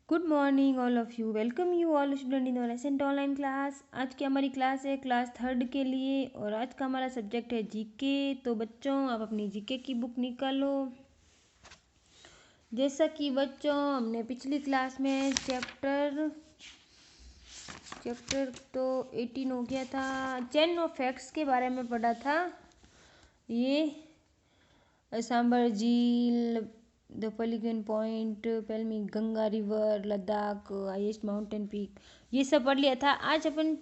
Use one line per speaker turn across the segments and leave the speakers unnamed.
Good morning all of you. Welcome you all student in रेसेंट online class. आज की हमारी class है class third के लिए और आज का हमारा सब्जेक्ट है जीके। तो बच्चों आप अपनी जीके की बुक निकालो। जैसा कि बच्चों हमने पिछली क्लास में चैप्टर तो 18 हो गया था, चेन ऑफ फैक्ट्स के बारे में पढ़ा था। ये सांबर झील, द पॉलीगन पॉइंट, पेलमी Ganga river, Ladakh, highest mountain peak, ये सब पढ़ लिया था। आज अपन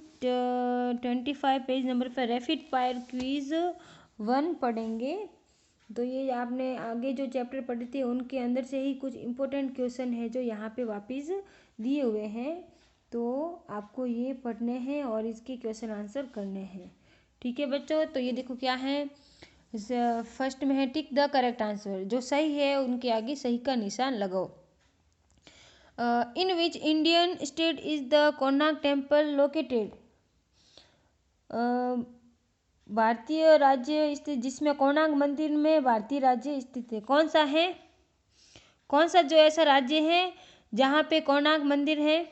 25 पेज नंबर पर रैपिड फायर क्विज 1 पढ़ेंगे। तो ये आपने आगे जो चैप्टर पढ़े थे उनके अंदर से ही कुछ इम्पोर्टेंट क्वेश्चन है जो यहाँ पे वापस दिए हुए हैं, तो आपको ये पढ़ने हैं और इसके क्वेश्चन आंसर करने हैं। ठीक है बच्चों, तो ये देखो क्या है। फर्स्ट में है टिक द करेक्ट आंसर, जो सही है उनके आगे सही का निशान लगाओ। In which Indian state is the Konark temple located. भारतीय राज्य स्थित जिसमें कोणार्क मंदिर में भारतीय राज्य स्थित है, कौन सा है? कौन सा जो ऐसा राज्य है जहाँ पे कोणार्क मंदिर है,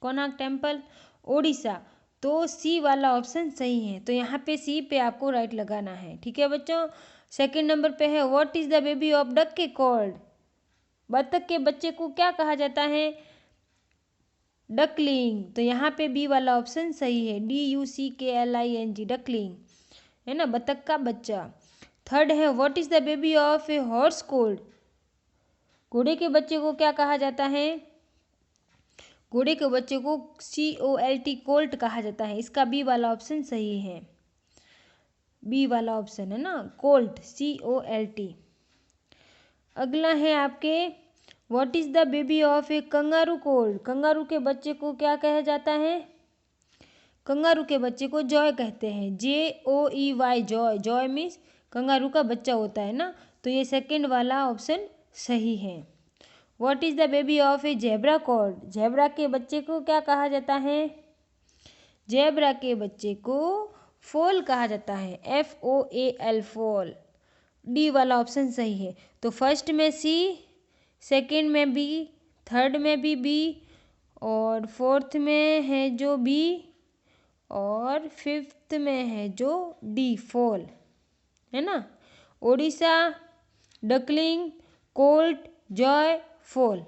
कोणार्क टेम्पल? ओडिशा। तो सी वाला ऑप्शन सही है, तो यहाँ पे सी पे आपको राइट लगाना है। ठीक है बच्चों। सेकंड नंबर पे है what is the baby of duck के कॉल्ड। बतख के बच्चे को क्या कहा जाता है? डकलिंग। तो यहाँ पे बी वाला ऑप्शन सही है, DUCKLING, डकलिंग है ना, बतख का बच्चा। थर्ड है what is the baby of a horse cold. घोड़े के बच्चे को क्या कहा जाता है? घोड़े के बच्चे को COLT, कोल्ट कहा जाता है। इसका बी वाला ऑप्शन सही है, बी वाला ऑप्शन है ना, कोल्ट, COLT। अगला है आपके what is the baby of A kangaroo cold. Kangaroo के बच्चे को क्या कहा जाता है? कंगारू के बच्चे को जॉय कहते हैं, JOEY, Joy. Joy means kangaroo का बच्चा होता है ना, तो ये सेकंड वाला ऑप्शन सही है। What is the baby of A zebra called. Zebra के बच्चे को क्या कहा जाता है? जेब्रा के बच्चे को फोल कहा जाता है, FOAL, फोल। डी वाला ऑप्शन सही है। तो फर्स्ट में सी, सेकंड में बी, थर्ड में भी बी, और फोर्थ में है जो बी, और फिफ्थ में है जो डी, फोल है ना। ओडिशा, डकलिंग, कोल्ट, जॉय, फोल।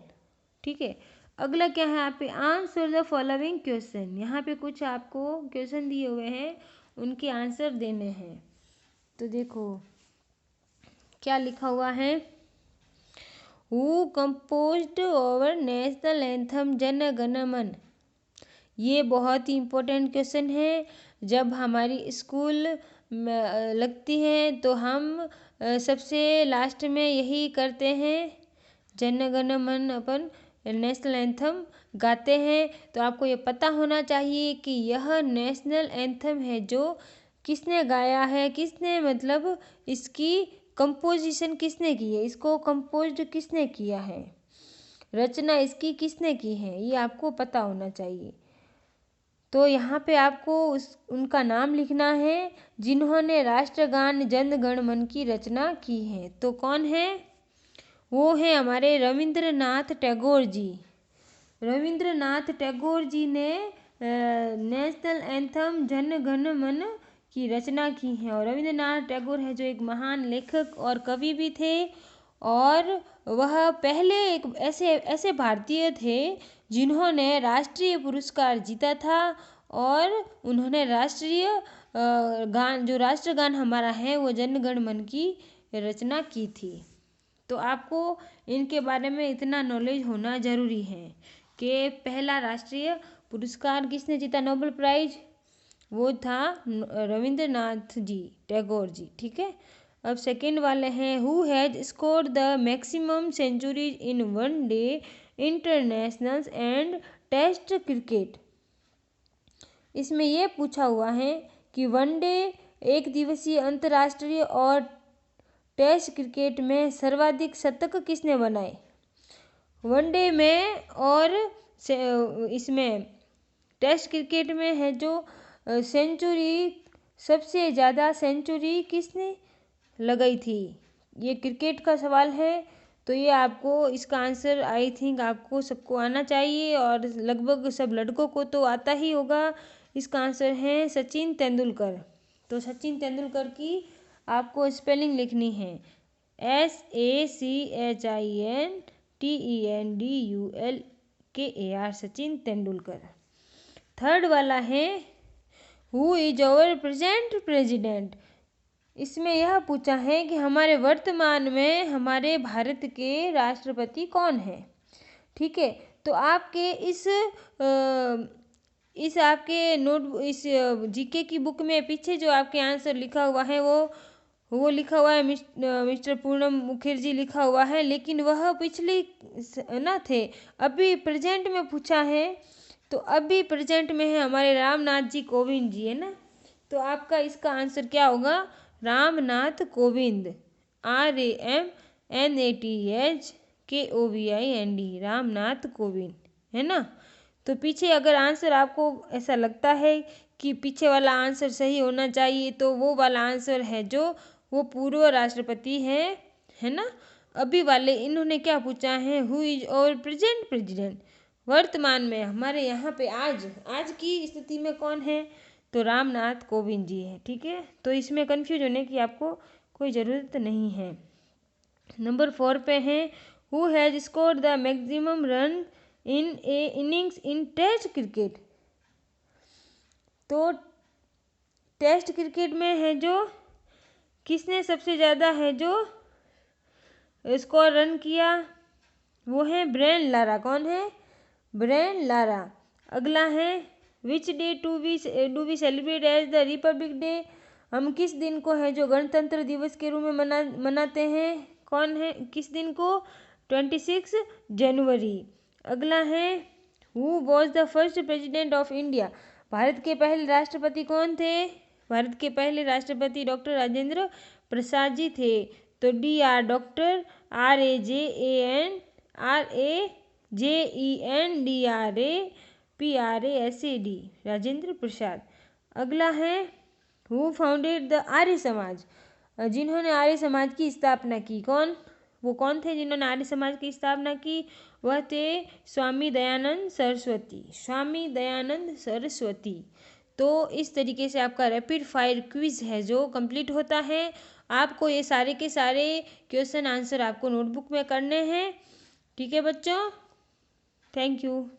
ठीक है। अगला क्या है यहाँ पे, आंसर द फॉलोइंग क्वेश्चन। यहाँ पे कुछ आपको क्वेश्चन दिए हुए हैं, उनके आंसर देने हैं। तो देखो क्या लिखा हुआ है। Who composed our national anthem Jana Gana मन। ये बहुत ही इम्पोर्टेंट क्वेश्चन है। जब हमारी स्कूल लगती है तो हम सबसे लास्ट में यही करते हैं, जन गण मन अपन नेशनल एंथम गाते हैं। तो आपको ये पता होना चाहिए कि यह नेशनल एंथम है जो किसने गाया है, किसने मतलब इसकी कंपोजिशन किसने की है, इसको कंपोज्ड किसने किया है, रचना इसकी किसने की है, ये आपको पता होना चाहिए। तो यहाँ पे आपको उनका नाम लिखना है जिन्होंने राष्ट्रगान जन गण मन की रचना की है। तो कौन है? वो है हमारे रविंद्रनाथ टैगोर जी। रविंद्रनाथ टैगोर जी ने नेशनल एंथम जन गण मन की रचना की है। और रविंद्रनाथ टैगोर है जो एक महान लेखक और कवि भी थे, और वह पहले एक ऐसे भारतीय थे जिन्होंने राष्ट्रीय पुरस्कार जीता था, और उन्होंने राष्ट्रीय गान, जो राष्ट्रगान हमारा है वो जन गण मन की रचना की थी। तो आपको इनके बारे में इतना नॉलेज होना ज़रूरी है कि पहला राष्ट्रीय पुरस्कार किसने जीता, नोबेल प्राइज, वो था रविंद्रनाथ जी टैगोर जी। ठीक है। अब सेकंड वाले हैं who has scored the maximum centuries in one day, internationals and test cricket. इसमें यह पूछा हुआ है कि वनडे, एक दिवसीय, अंतर्राष्ट्रीय और टेस्ट क्रिकेट में सर्वाधिक शतक किसने बनाए। वनडे में और इसमें टेस्ट क्रिकेट में है जो सेंचुरी, सबसे ज़्यादा सेंचुरी किसने लगाई थी। ये क्रिकेट का सवाल है, तो ये आपको इसका आंसर आई थिंक आपको सबको आना चाहिए, और लगभग सब लड़कों को तो आता ही होगा। इसका आंसर है सचिन तेंदुलकर। तो सचिन तेंदुलकर की आपको स्पेलिंग लिखनी है SACHINTENDULKAR, सचिन तेंदुलकर। थर्ड वाला है who is our present president. इसमें यह पूछा है कि हमारे वर्तमान में हमारे भारत के राष्ट्रपति कौन है। ठीक है, तो आपके इस आपके इस जीके की बुक में पीछे जो आपके आंसर लिखा हुआ है वो लिखा हुआ है मिस्टर पूनम मुखर्जी लिखा हुआ है, लेकिन वह पिछली ना थे, अभी प्रेजेंट में पूछा है। तो अभी प्रेजेंट में है हमारे रामनाथ जी कोविंद जी, है ना। तो आपका इसका आंसर क्या होगा, रामनाथ कोविंद, RAMNATHKOVIND, रामनाथ कोविंद, है ना। तो पीछे अगर आंसर आपको ऐसा लगता है कि पीछे वाला आंसर सही होना चाहिए, तो वो वाला आंसर है जो वो पूर्व राष्ट्रपति है ना। अभी वाले इन्होंने क्या पूछा है, हु इज और प्रेजेंट प्रेसिडेंट, वर्तमान में हमारे यहाँ पे आज की स्थिति में कौन है, तो रामनाथ कोविंद जी है। ठीक है, तो इसमें कंफ्यूज होने की आपको कोई ज़रूरत नहीं है। नंबर 4 पे है who has scored the maximum run in a innings in test cricket. तो टेस्ट क्रिकेट में है जो किसने सबसे ज़्यादा है जो स्कोर रन किया, वो है ब्रेन लारा। कौन है, ब्रेन लारा। अगला है which day do we celebrate as the republic day. हम किस दिन को है जो गणतंत्र दिवस के रूप में मनाते हैं, कौन है, किस दिन को, 26 जनवरी। अगला है who was the first president of India. Bharat के पहले राष्ट्रपति कौन थे, भारत के पहले राष्ट्रपति डॉक्टर राजेंद्र प्रसाद जी थे। तो DR, doctor RAJENDRAPRASAD, Rajendra Prasad. अगला है who founded the Arya Samaj. जिन्होंने आर्य समाज की स्थापना की, वो कौन थे जिन्होंने आर्य समाज की स्थापना की, वह थे स्वामी दयानंद सरस्वती। तो इस तरीके से आपका रैपिड फायर क्विज है जो कंप्लीट होता है। आपको ये सारे के सारे क्वेश्चन आंसर आपको नोटबुक में करने हैं। ठीक है बच्चों, थैंक यू।